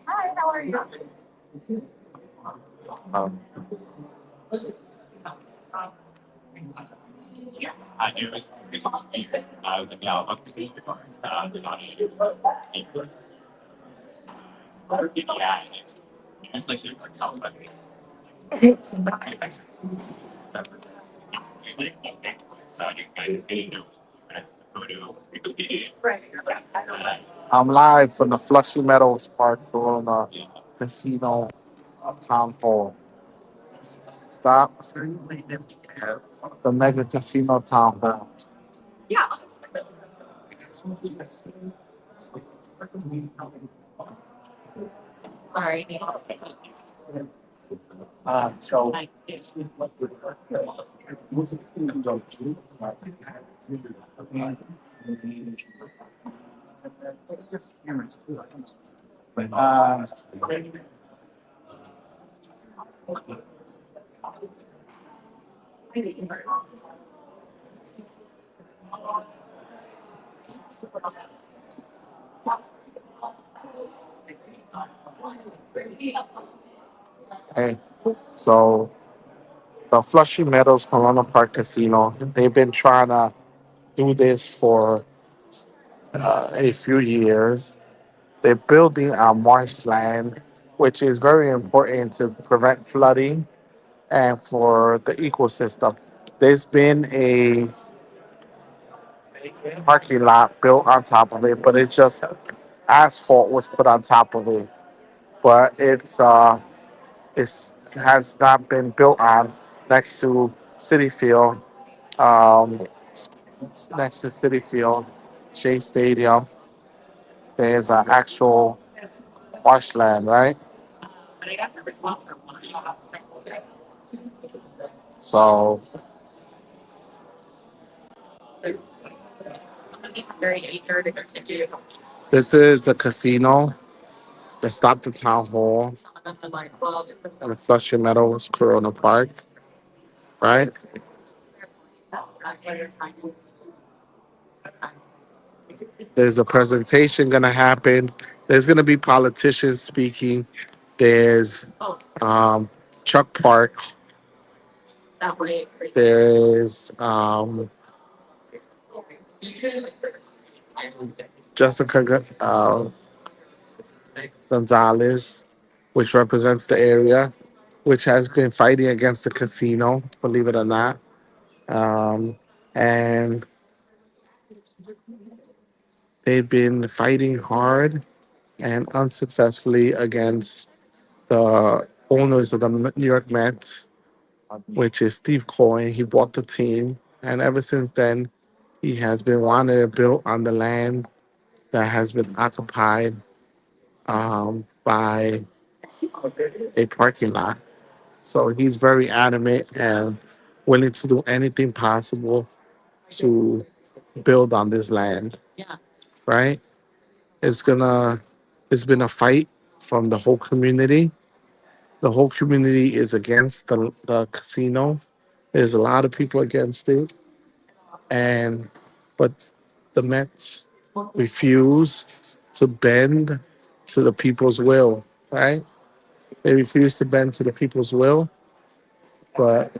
Hi, how are you? Um, I'm live from the Flushy Meadows Park Corona Casino Town Hall. Stop the Mega Casino Town Hall. Sorry. So uh, hey, so the Flushy Meadows Corona Park Casino, they've been trying to do this for a few years. They're building a marshland, which is very important to prevent flooding and for the ecosystem. There's been a parking lot built on top of it, but it's just asphalt was put on top of it. But it's has not been built on next to City Field, um, next to City Field, Shea Stadium. There's an actual marshland, right? So this is the casino that stopped the town hall in Flushing Meadows, Corona Park, right? There's a presentation gonna happen. There's gonna be politicians speaking. There's um, Chuck Park. There's Jessica Gonzalez, which represents the area, which has been fighting against the casino, believe it or not. And they've been fighting hard and unsuccessfully against the owners of the New York Mets, which is Steve Cohen. He bought the team, and ever since then, he has been wanting to build on the land that has been occupied by a parking lot. So he's very adamant and willing to do anything possible to build on this land, right? It's gonna, it's been a fight from the whole community. The whole community is against the casino. There's a lot of people against it, and but the Mets refuse to bend to the people's will, right? They refuse to bend to the people's will, but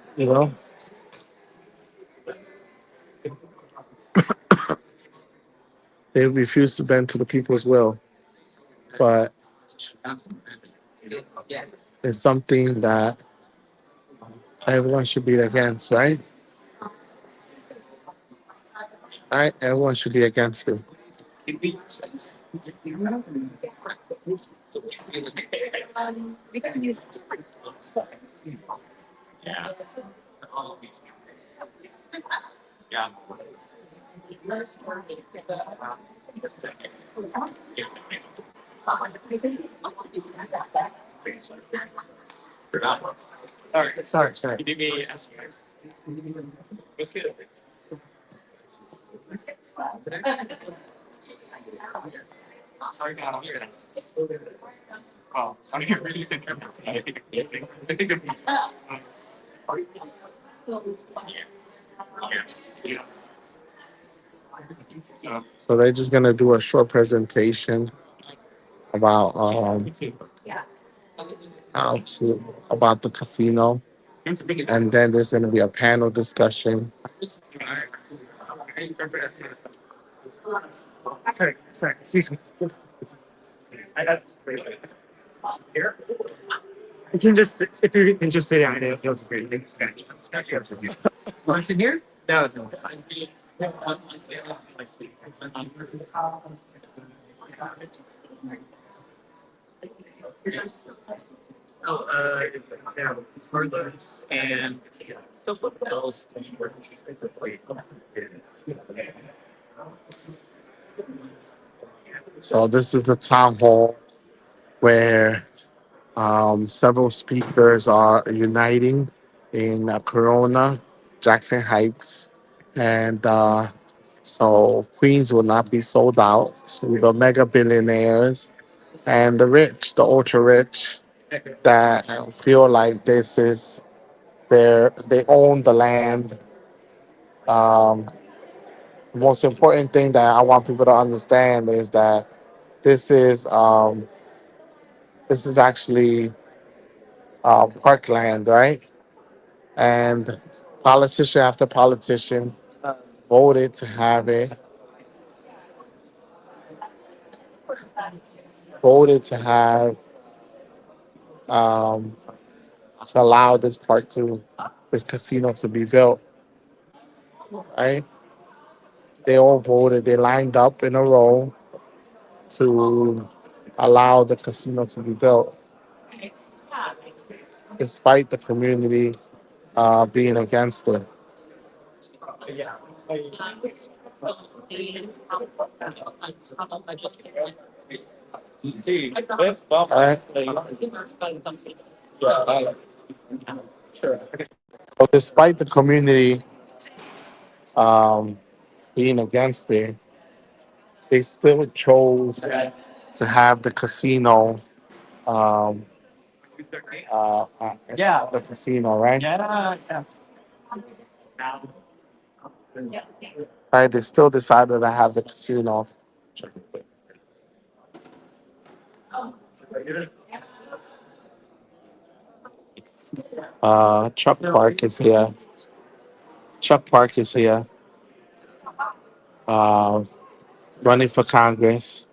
they refuse to bend to the people's will. But it's something that everyone should be against, right? Right? Everyone should be against it. So they're just gonna do a short presentation about how to about the casino, and then there's gonna be a panel discussion. Sorry, excuse me. You can just, if you can just sit down, it'll be great. Want to hear? No, no. Oh, yeah, Carlos and so else. So this is the town hall where several speakers are uniting in Corona, Jackson Heights, and so Queens will not be sold out to the mega billionaires and the rich, the ultra rich, that feel like this is they own the land. Um, the most important thing that I want people to understand is that this is um, this is actually Parkland, right? And politician after politician voted to have it, voted to have um, to allow this casino to be built, right? They all voted. They lined up in a row to allow the casino to be built, despite the community being against it. All right. So despite the community um, being against it, they still chose to have the casino. Um, the casino, right? Right. They still decided to have the casino. Chuck Park is here. Chuck Park is here. Uh, running for Congress.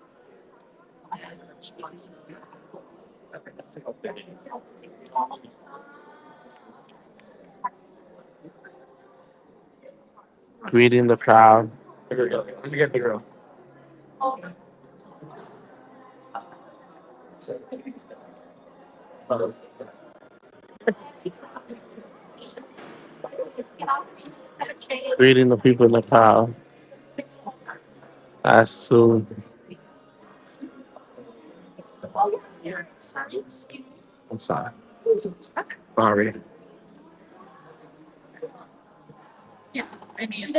Greeting the crowd. Let me get the girl. Greeting the people in the crowd. As to I'm sorry. Sorry. I mean,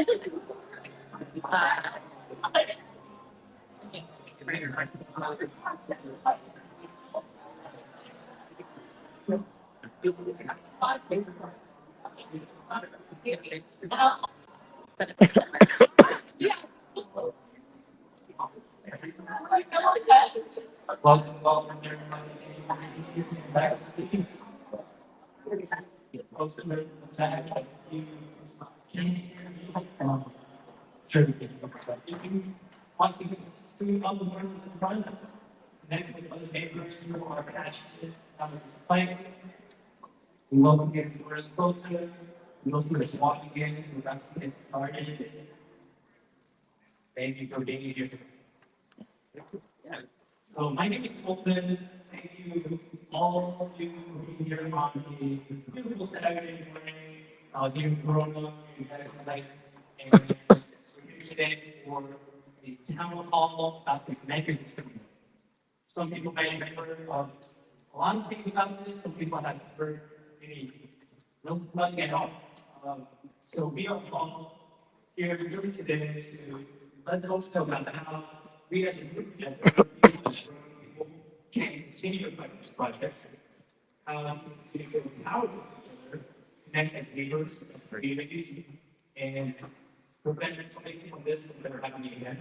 prevent something from this from ever happening again.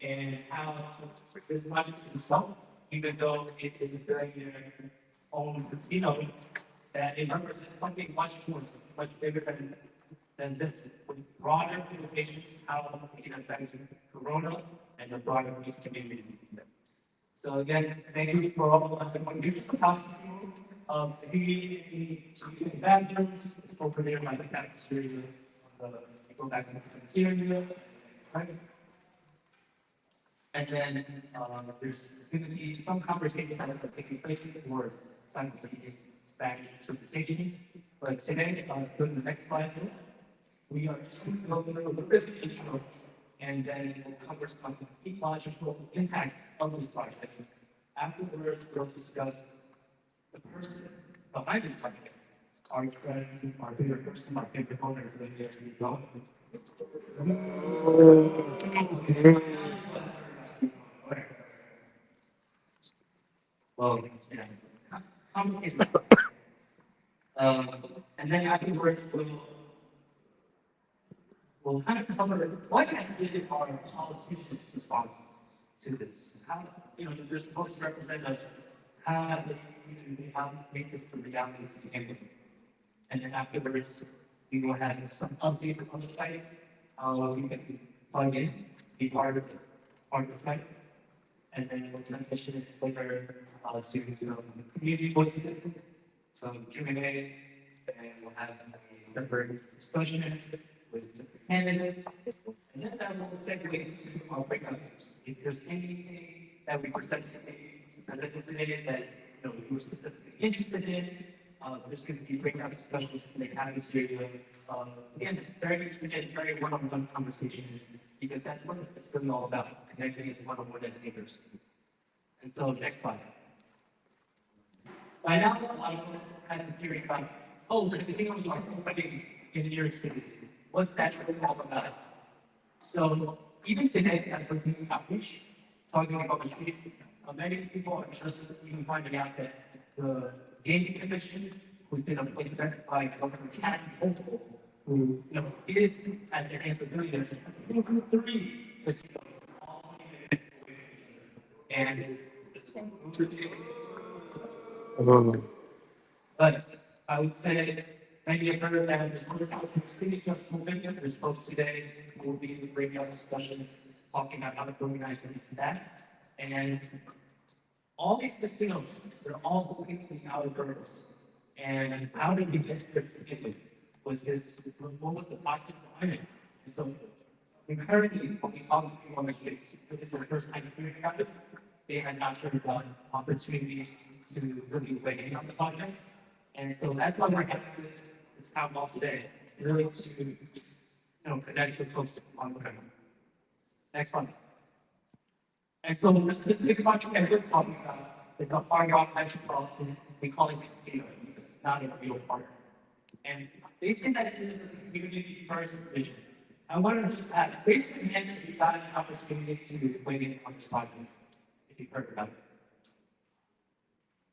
And how this project itself, even though it is a very own casino, that it represents something much more, much bigger than this, with broader implications, how it can affect Corona and the broader peace community. So again, thank you for all of the contributions to housekeeping. If you need to use the bathrooms, it's over there by the cafeteria. You go back to the cafeteria, right? And then there's going to be some conversation that are taking place for simultaneous Spanish interpretation. But today, go to the next slide. We are just going to go through a little bit of intro, and then we'll cover some ecological impacts of this project. Afterwards, we'll discuss the person behind this project, our friend, our favorite person, our favorite owner, who is the development. Well, yeah, complicated. And then afterwards, we'll kind of cover what has been our politicians' response to this. How, they're supposed to represent us, how they make this the reality to begin with. And then afterwards, we will have some updates on the fight. You can plug in, be part of the fight. And then we'll transition it later to some community voices, some Q&A, and we'll have a separate discussion with different candidates. And then that will segue into our breakout groups. If there's anything that we presented today that you were specifically interested in, there's going to be breakout discussions in the cafeteria. Again, very one-on-one conversations, because that's what it's really all about, connecting as one-on-one as neighbors. And so, next slide. By now, a lot of us have been hearing about, oh, the casinos are opening in New York City. What's that really all about? So, even today, as we're doing outreach, talking about the case, many people are just even finding out that the gaming commission, who's been replaced by Governor Cannon, who is at the hands of billionaires, through 3 casinos, and but I would say many have heard that there's city just moving. There's folks today who will be in the breakout discussions talking about how to organize into that. And all these casinos, they're all completely out of purpose. And how did we get here to begin with? What was the process behind it? And so currently, when we talk to people on the case, this is their first time hearing about it. They had not heard about opportunities to really weigh in on the project. And so that's why we're having this town hall today, really to connect with folks on the ground. Next one. And so the specific project that we're talking about is the Hard Rock Metropolitan. We call it casino because it's not a real park. And they say that it is a community first vision. I want to just ask, raise your hand if you got an opportunity to weigh in on this project, if you've heard about it.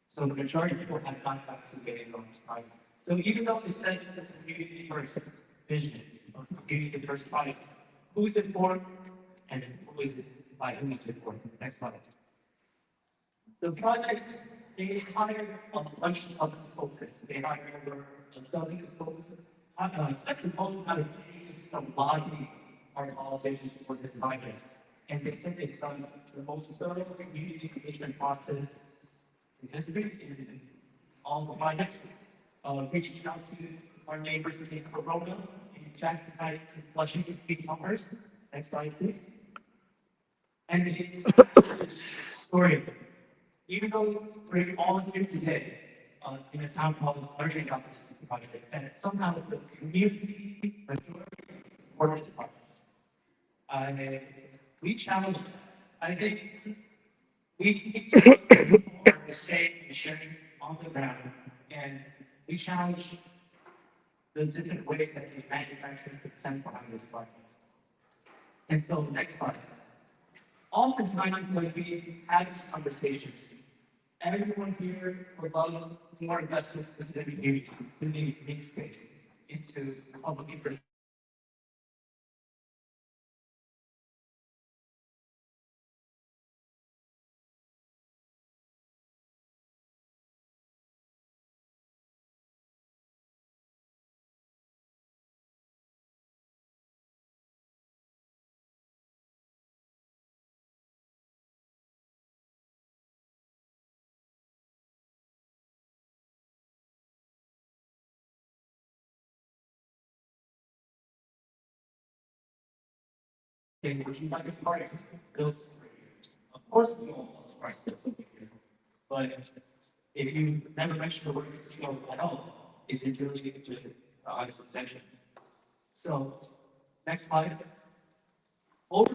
So the majority of people have not got to weigh in on this project. So even though it says it's a community first vision, or community first project, who's it for, and who is it by who is it for? Next slide. The project, they hired a bunch of consultants. They hired over a dozen consultants. Spent the most amount of days of lobbying our politicians for this project. And they said they've done the most thorough community engagement process in history in all the projects, reaching out to our neighbors in Corona, in Jackson Heights, in Flushing, these numbers. Next slide, please. And the story of it. Even though we're all here today in a town hall learning about this project, and somehow the community majority support this project. We challenged, I think, we started the same sharing on the ground, and we challenged the different ways that the manufacturing could stand behind this project. And so, next slide. Oftentimes, when we had these conversations, everyone here would love more investments into the community space, into public infrastructure. saying, would you like a park built for you? Of course, we all want parks built for you. But if you never mention the word casino at all, is it really just an honest obsession? So, next slide. Over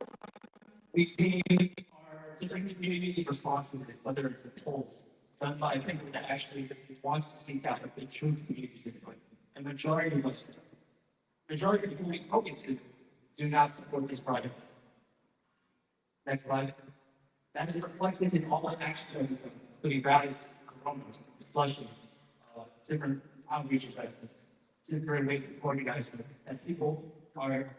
we've seen our different communities respond to this, whether it's the polls done by people that actually wants to seek out the true communities input. And majority of us, majority of people we've spoken to do not support this project. Next slide. That is reflected in all our actions that we've done, including rallies, programs, flushing, different outreach events, different ways of organizing, and people are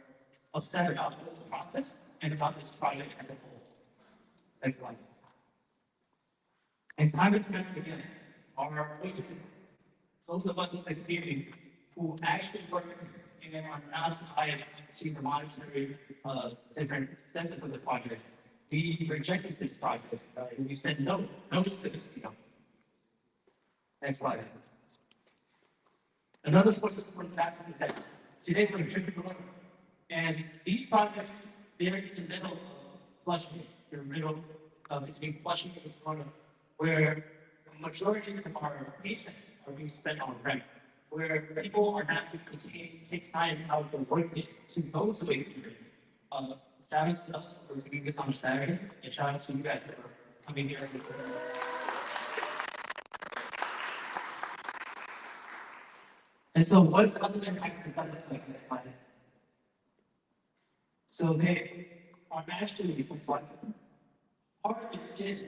upset about the process and about this project as a whole. Next slide. And time and time again, our voices, those of us in the community who actually work and are not tied to the monetary different centers of the project, we rejected this project and we said no to this. Next slide. Another most important facet is that today we're here in Florida, and these projects, they're in the middle of Flushing, they're in the middle of between Flushing and Florida, where the majority of our paychecks are being spent on rent, where people are not able to take time out of their workdays to go to a community. Shout out to us for doing this on a Saturday, and shout out to you guys for coming here. And so what other impacts does that look like in this slide? So they are actually reflected. Part of it is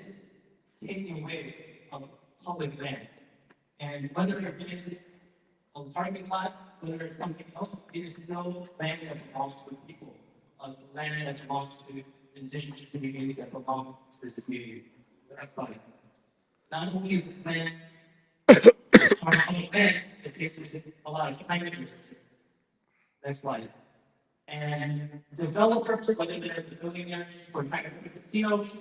taking away of public land. And whether it is a parking lot, whether it's something else, it is no land that belongs to people. Land that belongs to indigenous communities that belong to this community. That's fine. Not only is this land our land, it faces a lot of climate risks. Next slide. And developers, whether they're billionaires or casinos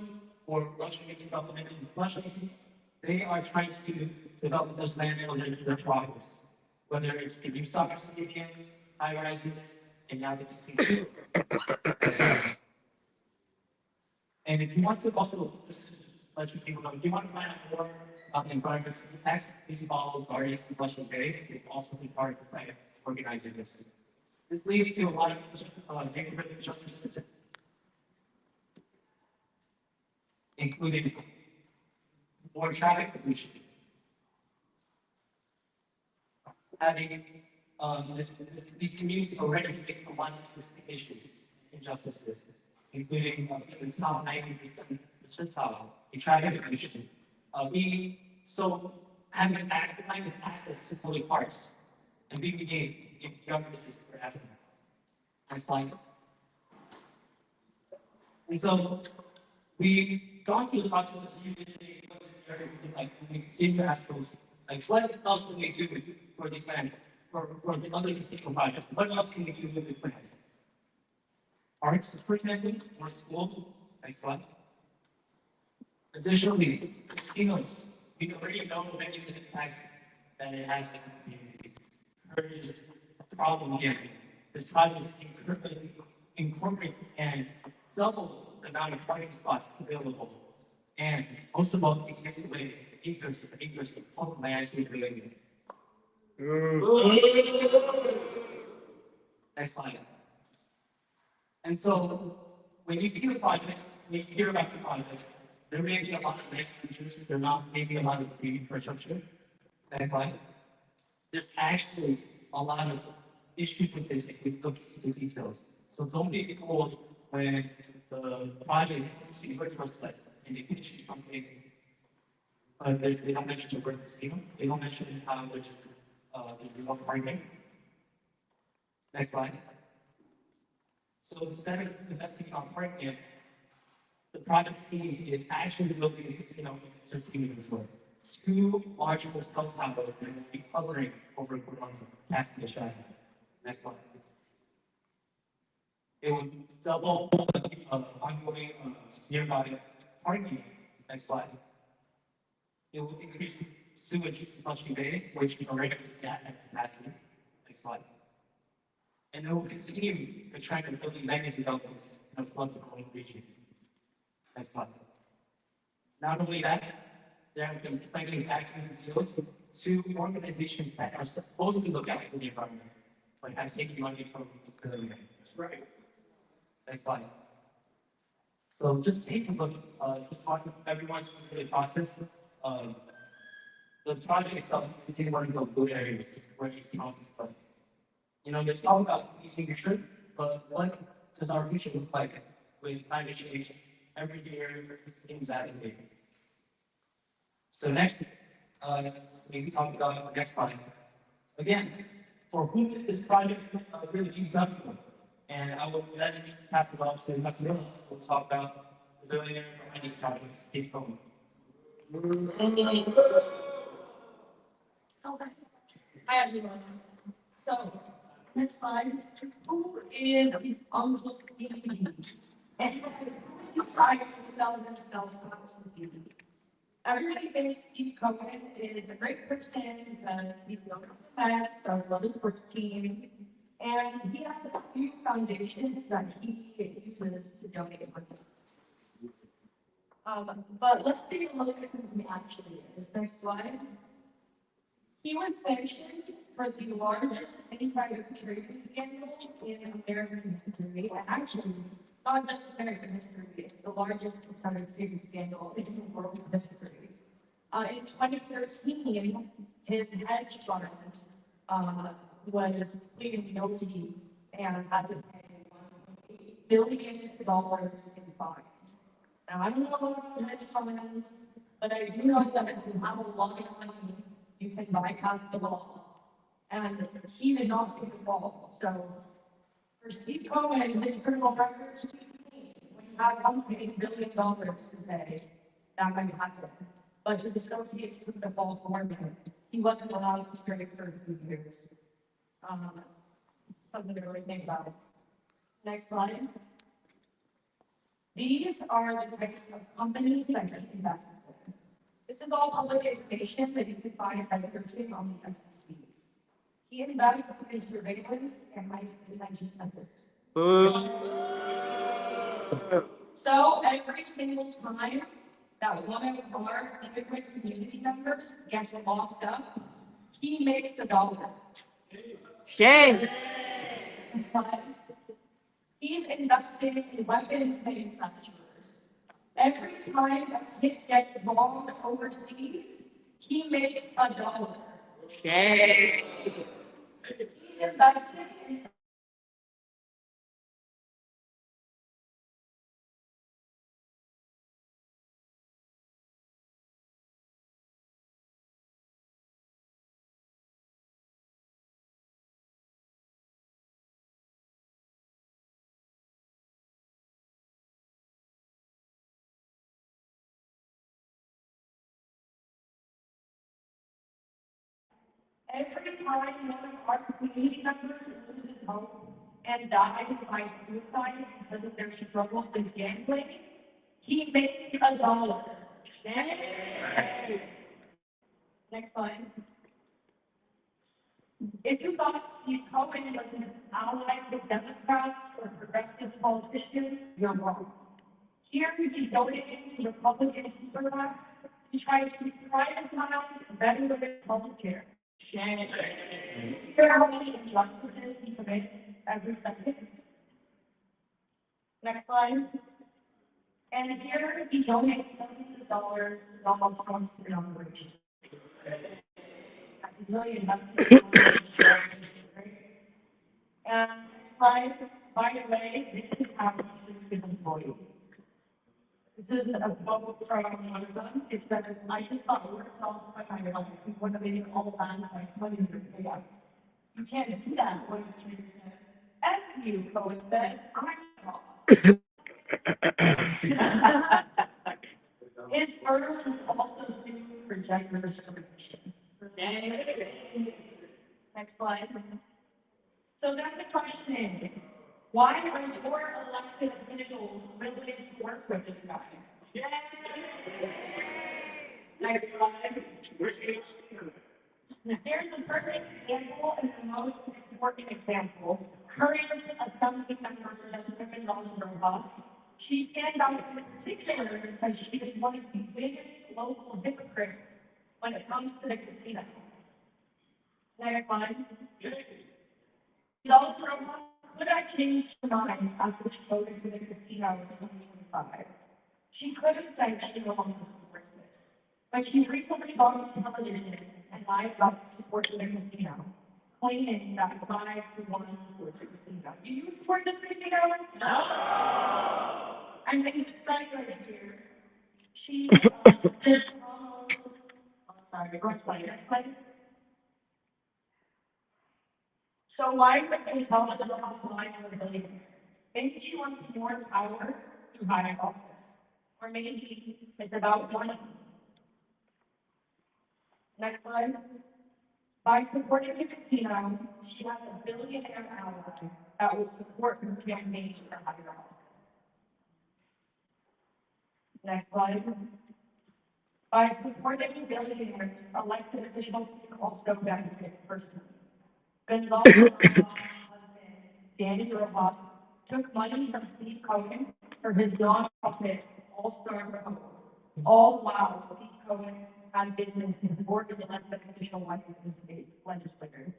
or Russian development in Flushing, they are trying to develop this land for their profits. Whether it's the new soccer stadium, high rises, and now the casino. And if you want to also let you people know, if you want to find out more about the environmental impacts, please follow Guardians of Flushing Bay. They will also be part of the fight organizing this. This leads to a lot of neighborhood injustices, including more traffic pollution, having these communities already face a lot of existing issues, injustices, including the top 90% percentile in traffic pollution, having access to public parks and being engaged in young business for asking. Next slide. And so we've gone through the process of we continue to ask folks, what else can we do for this land, for the other constituent projects? What else can we do with this land? Parks, for example, or schools. Next slide. Additionally, casinos. We already know many of the impacts that it has in the community. Urges a problem here. This project incorporates and doubles the amount of parking spots available. And most of all, it takes away the acres of public lands we created. Next slide. And so, when you see the projects, when you hear about the projects, there may be a lot of nice features, there may be a lot of free infrastructure. Next slide. There's actually a lot of issues with it if we look into the details. So don't be fooled when the project is to your perspective and they can achieve something, but they don't mention the word casino. They don't mention how there's the parking. Next slide. So instead of investing on parking, the project team is actually building a casino to community as well. 2 large hotel towers that will be covering over Castilla Shire. Next slide. It will double the ongoing nearby parking. Next slide. It will increase sewage in Flushing Bay, which already is at capacity. Next slide. And it will continue to try to build mega developments in a flood prone region. Next slide. Not only that, there have been plenty of actions deals to organizations that are supposed to look after the environment, but have taken money from the government. That's right. Next slide. So just take a look, just talk to everyone's through the process. The project itself is taking one of the blue areas where these mountains are. You know, they talk about these future, but what does our future look like with climate change every year things happening? So next, we talk about the next slide. Again, for whom is this project really being done for? And I will then pass it on to Massimiliano, who will talk about the billionaire behind these projects, Steve Cohen. Hi, everyone. So, next slide. Who is Uncle Steve? And who tries to sell themselves out to you? Everybody thinks Steve Cohen is a great person because he's the owner of the Mets, of the sports team, and he has a few foundations that he uses to donate money. But let's take a look at who he actually is. Next slide. He was sanctioned for the largest insider trading scandal in American history. And actually, not just American history, it's the largest insider trading scandal in world history. In 2013, his hedge fund was pleaded guilty and had to pay $1.8 billion in fines. Now, I don't know about hedge funds, but I do know that if you have a lot of money, you can bypass the law. And he did not take the fall. So for Steve Cohen, his criminal records, when you have $1.8 billion to pay, that might happen. But his associates took the fall for him. He wasn't allowed to trade for a few years. Something to really think about. Next slide. These are the types of companies that he invested in. This is all public information that you can find by searching on the SEC. He invests in surveillance and ICE detention centers. So every single time that one of our immigrant community members gets locked up, he makes $1. Shame. Next slide. He's investing in weapons manufacturers. Every time a kid gets bombed overseas, he makes $1. Shame. He's investing in every time one of our community members loses hope and dies by suicide because of their struggles with gambling, he makes $1. Next slide. If you thought Steve Cohen was an ally with Democrats or progressive politicians, you're wrong. Here he's donating to Republican super PACs to try to privatize veteran health care. Here are how many injustices he commits every second. Next slide. And here he donates millions of dollars to Donald Trump's inauguration. That's a million dollars. And next slide, by the way, this is how he treats his employees. This is a quote from one of them. It says, I just thought we were solved by my life. We want to make it all the time by money in your chaos. You can't do that when you treat it. As you, Cohen said, I'm wrong. His firm is also sued for gender discrimination. Next slide. So then the question is, why are your elected officials willing to work with this guy? Next slide. Here's the perfect example and the most important example current assembly member President Rosberg. She stands out in particular because she is one of the biggest local hypocrites when it comes to the casino. Next one. She also could have changed her mind after she voted for the casino in 2025. She could have said she no longer supports it. But she recently got on television and lied about support for the casino, claiming that 5 to 1 supports the casino. Do you support the casino? No. I'm making this right here. She did sorry, next slide. So why would they tell us about lying on the building? Maybe she wants more power to high office. Or maybe it's about money. Next slide. By supporting the casino, she has a billionaire ally that will support her campaign for higher office. Next slide. By supporting billionaires, elected officials can also benefit personally. Gonzalo's husband, Danny Rojas, took money from Steve Cohen for his nonprofit All-Star Road. All while Steve Cohen had business in board of elected official Washington state legislators.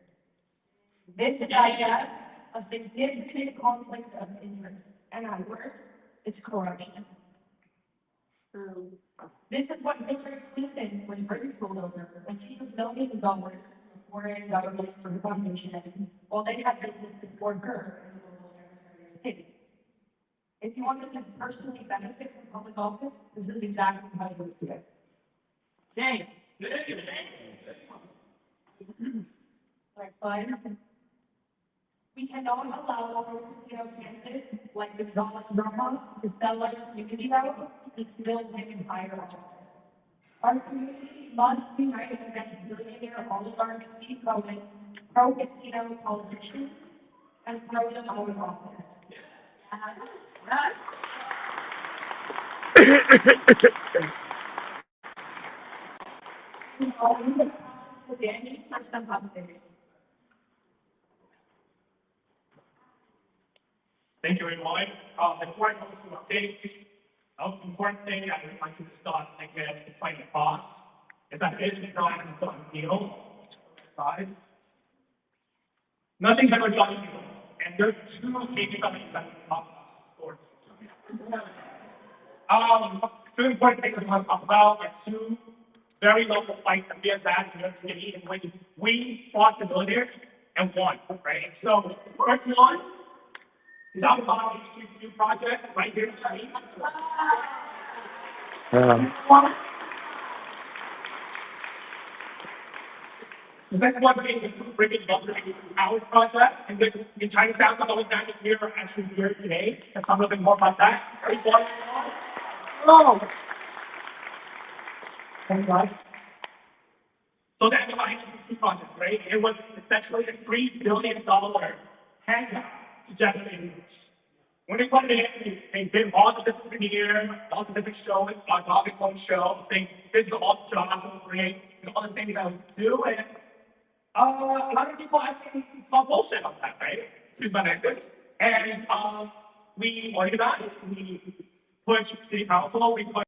This is, I guess, a significant conflict of interest, and at worst, it's corruption. This is what Hillary Clinton was ridiculed over when she was millions of dollars from foreign governments for the foundation, while they had business to support her in the local Secretary of State. If you want to personally benefit from public office, this is exactly how you do it. Thanks. Next slide. We cannot allow our casino candidates like the Gonzalez Ramos to sell us the casino and still win in higher office. Our community must unite against billionaire oligarch Steve Cohen, pro-casino politicians, and throw them out of office. Danny for some updates. Thank you, everyone. Before I go to updates, the important thing I would like to discuss and get to fight the cost is that this is not a done deal. Side. Nothing's ever done deal. And there's two cases that we talk about. Two important things I want to talk about are two very local fights that we have had in New York City in which we fought the millionaires and won, right? So the first one is out of the Street View project right here in the street. The second one being the bringing Butler Power project, and this in Chinatown, some of the guys here are actually here today, and some of them more about that. Oh! So that's why it's project, right? It was essentially a $3 billion handout to generate news. When they put it in, they did all the different premiere, all the different shows, our topic one show, they did all the jobs, great, all the things that we do, and a lot of people actually call bullshit on that, right? Excuse my language. And we organized, we pushed city council, we pushed